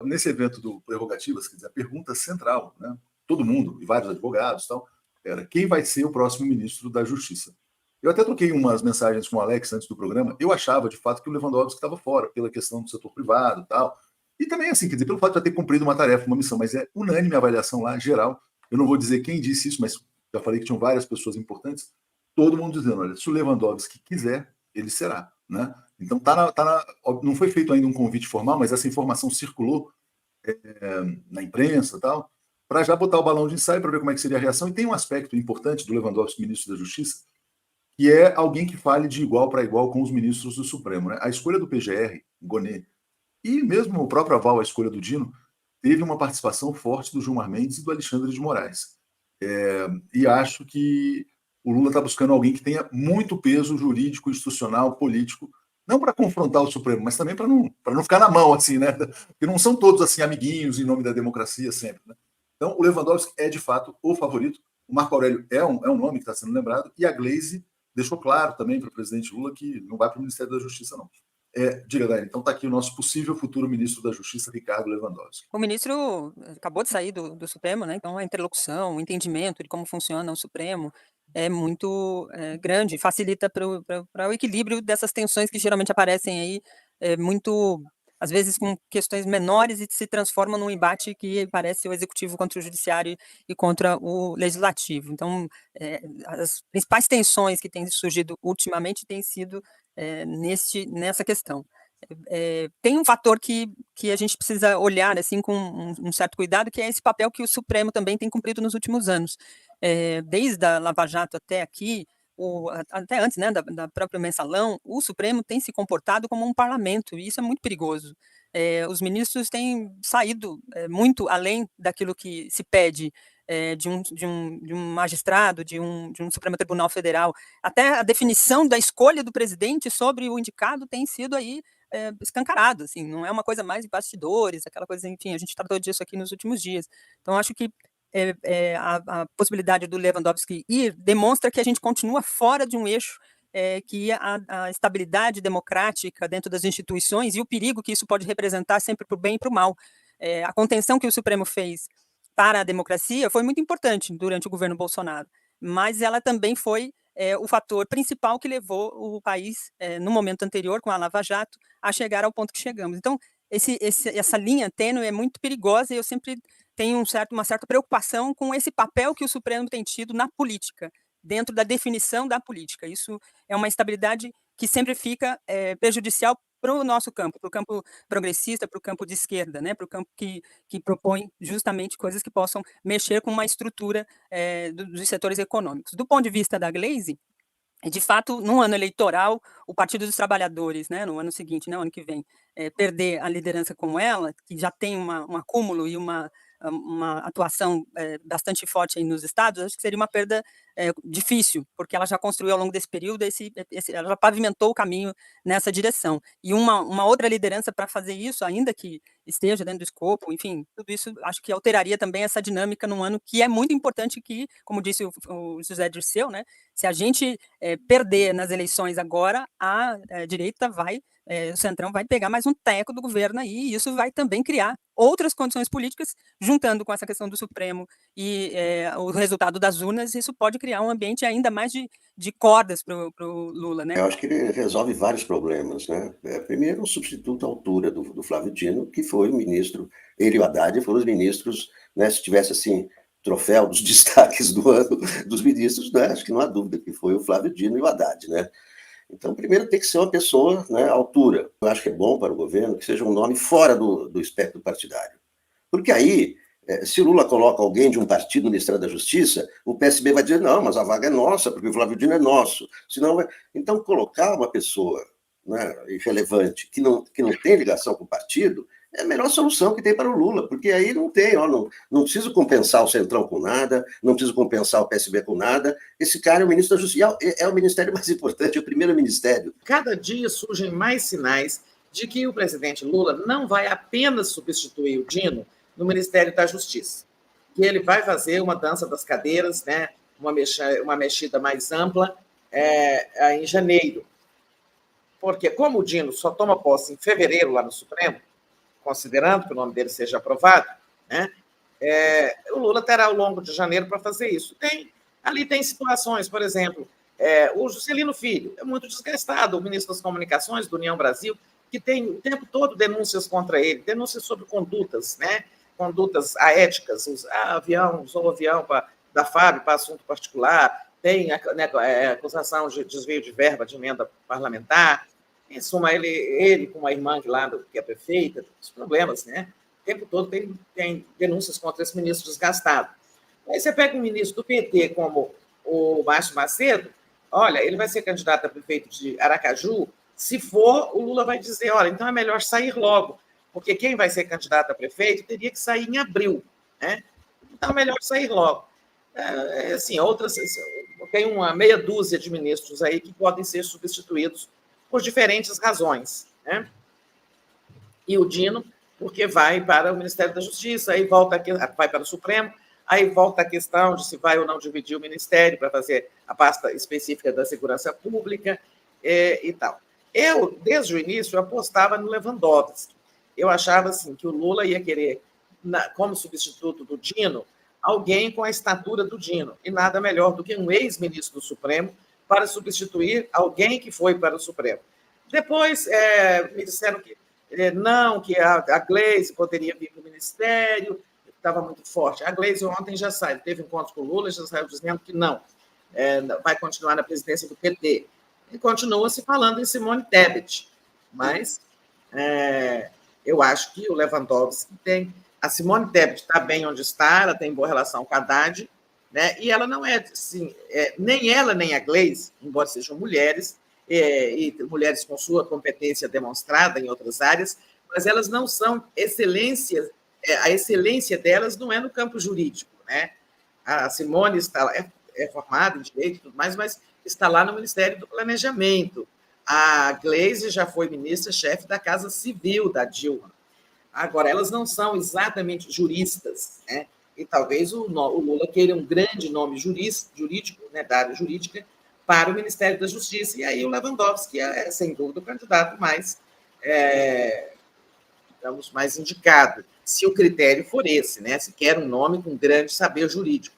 nesse evento do Prerrogativas, quer dizer, a pergunta central, né, todo mundo, e vários advogados e tal, era quem vai ser o próximo ministro da Justiça. Eu até troquei umas mensagens com o Alex antes do programa. Eu achava, de fato, que o Lewandowski estava fora, pela questão do setor privado e tal. E também, assim, quer dizer, pelo fato de já ter cumprido uma tarefa, uma missão, mas é unânime a avaliação lá, geral. Eu não vou dizer quem disse isso, mas já falei que tinham várias pessoas importantes. Todo mundo dizendo, olha, se o Lewandowski quiser, ele será, né? Então, não foi feito ainda um convite formal, mas essa informação circulou na imprensa e tal, para já botar o balão de ensaio para ver como é que seria a reação. E tem um aspecto importante do Lewandowski, ministro da Justiça, que é alguém que fale de igual para igual com os ministros do Supremo. Né? A escolha do PGR, Gonê, e mesmo o próprio aval à escolha do Dino, teve uma participação forte do Gilmar Mendes e do Alexandre de Moraes. E acho que o Lula está buscando alguém que tenha muito peso jurídico, institucional, político, não para confrontar o Supremo, mas também para não ficar na mão, assim, né? Porque não são todos assim amiguinhos em nome da democracia sempre. Né? Então, o Lewandowski é, de fato, o favorito. O Marco Aurélio é um nome que está sendo lembrado, e a Gleisi deixou claro também para o presidente Lula que não vai para o Ministério da Justiça, não. Diga, Dani, então está aqui o nosso possível futuro ministro da Justiça, Ricardo Lewandowski. O ministro acabou de sair do Supremo, né? Então a interlocução, o entendimento de como funciona o Supremo é muito grande, facilita para o equilíbrio dessas tensões que geralmente aparecem aí, muito, às vezes, com questões menores e se transformam num embate que parece o executivo contra o judiciário e contra o legislativo. Então, as principais tensões que têm surgido ultimamente têm sido nessa questão. Tem um fator que a gente precisa olhar assim com um certo cuidado, que é esse papel que o Supremo também tem cumprido nos últimos anos. Desde a Lava Jato até aqui, até antes, né, da própria mensalão, o Supremo tem se comportado como um parlamento, e isso é muito perigoso. Os ministros têm saído muito além daquilo que se pede de um magistrado, de um Supremo Tribunal Federal. Até a definição da escolha do presidente sobre o indicado tem sido aí escancarado, assim, não é uma coisa mais de bastidores, aquela coisa, enfim, a gente tratou disso aqui nos últimos dias. Então, acho que a possibilidade do Lewandowski ir demonstra que a gente continua fora de um eixo que a estabilidade democrática dentro das instituições e o perigo que isso pode representar sempre para o bem e para o mal. A contenção que o Supremo fez para a democracia foi muito importante durante o governo Bolsonaro, mas ela também foi o fator principal que levou o país, no momento anterior, com a Lava Jato, a chegar ao ponto que chegamos. Então, essa linha tênue é muito perigosa e eu sempre tenho uma certa preocupação com esse papel que o Supremo tem tido na política, dentro da definição da política. Isso é uma instabilidade que sempre fica prejudicial para o nosso campo, para o campo progressista, para o campo de esquerda, né? Para o campo que propõe justamente coisas que possam mexer com uma estrutura dos setores econômicos. Do ponto de vista da Gleisi, de fato, no ano eleitoral, o Partido dos Trabalhadores, né, no ano seguinte, né, ano que vem, perder a liderança com ela, que já tem um acúmulo e uma atuação bastante forte aí nos estados, acho que seria uma perda difícil, porque ela já construiu ao longo desse período, ela já pavimentou o caminho nessa direção. E uma outra liderança para fazer isso, ainda que esteja dentro do escopo, enfim, tudo isso acho que alteraria também essa dinâmica num ano que é muito importante que, como disse o José Dirceu, né, se a gente perder nas eleições agora, a direita o Centrão vai pegar mais um teco do governo aí, e isso vai também criar outras condições políticas, juntando com essa questão do Supremo e o resultado das urnas, isso pode criar um ambiente ainda mais de cordas para o Lula, né? Eu acho que ele resolve vários problemas, né? Primeiro, o substituto à altura do Flávio Dino, que foi o ministro, ele e o Haddad foram os ministros, né? Se tivesse assim troféu dos destaques do ano dos ministros, né? Acho que não há dúvida que foi o Flávio Dino e o Haddad, né? Então, primeiro tem que ser uma pessoa, né, à altura. Eu acho que é bom para o governo que seja um nome fora do espectro partidário. Porque aí, se o Lula coloca alguém de um partido no Ministério da Justiça, o PSB vai dizer, não, mas a vaga é nossa, porque o Flávio Dino é nosso. Senão Então, colocar uma pessoa, né, irrelevante, que não tem ligação com o partido, é a melhor solução que tem para o Lula, porque aí não tem, não preciso compensar o Centrão com nada, não preciso compensar o PSB com nada. Esse cara é o ministro da Justiça, é o ministério mais importante, é o primeiro ministério. Cada dia surgem mais sinais de que o presidente Lula não vai apenas substituir o Dino no Ministério da Justiça, que ele vai fazer uma dança das cadeiras, né, uma mexida mais ampla em janeiro. Porque como o Dino só toma posse em fevereiro lá no Supremo, considerando que o nome dele seja aprovado, né, o Lula terá ao longo de janeiro para fazer isso. Ali tem situações, por exemplo, o Juscelino Filho é muito desgastado, o ministro das Comunicações do União Brasil, que tem o tempo todo denúncias contra ele, denúncias sobre condutas, né, condutas aéticas, usou o avião da FAB para assunto particular, tem acusação de desvio de verba de emenda parlamentar. Em suma, ele com a irmã que é prefeita, os problemas, né? O tempo todo tem denúncias contra esse ministro desgastado. Aí você pega um ministro do PT como o Márcio Macedo, olha, ele vai ser candidato a prefeito de Aracaju, se for, o Lula vai dizer, olha, então é melhor sair logo, porque quem vai ser candidato a prefeito teria que sair em abril, né? Então é melhor sair logo. Assim, tem uma meia dúzia de ministros aí que podem ser substituídos por diferentes razões, né? E o Dino, porque vai para o Ministério da Justiça, aí vai para o Supremo, aí volta a questão de se vai ou não dividir o Ministério para fazer a pasta específica da segurança pública e tal. Eu, desde o início, apostava no Lewandowski. Eu achava assim, que o Lula ia querer, como substituto do Dino, alguém com a estatura do Dino, e nada melhor do que um ex-ministro do Supremo para substituir alguém que foi para o Supremo. Depois me disseram que não, que a Gleisi poderia vir para o Ministério, estava muito forte. A Gleisi ontem já saiu, teve encontro com o Lula, já saiu dizendo que não, vai continuar na presidência do PT. E continua se falando em Simone Tebet, mas eu acho que o Lewandowski tem... A Simone Tebet está bem onde está, ela tem boa relação com a Haddad, né? E ela não assim, nem ela nem a Gleisi, embora sejam mulheres, e mulheres com sua competência demonstrada em outras áreas, mas elas não são excelências, a excelência delas não é no campo jurídico, né? A Simone é formada em direito e tudo mais, mas está lá no Ministério do Planejamento. A Gleisi já foi ministra-chefe da Casa Civil da Dilma. Agora, elas não são exatamente juristas, né? E talvez o Lula queira um grande nome jurídico, né, da área jurídica, para o Ministério da Justiça, e aí o Lewandowski é, sem dúvida, o candidato mais indicado, se o critério for esse, né? Se quer um nome com grande saber jurídico.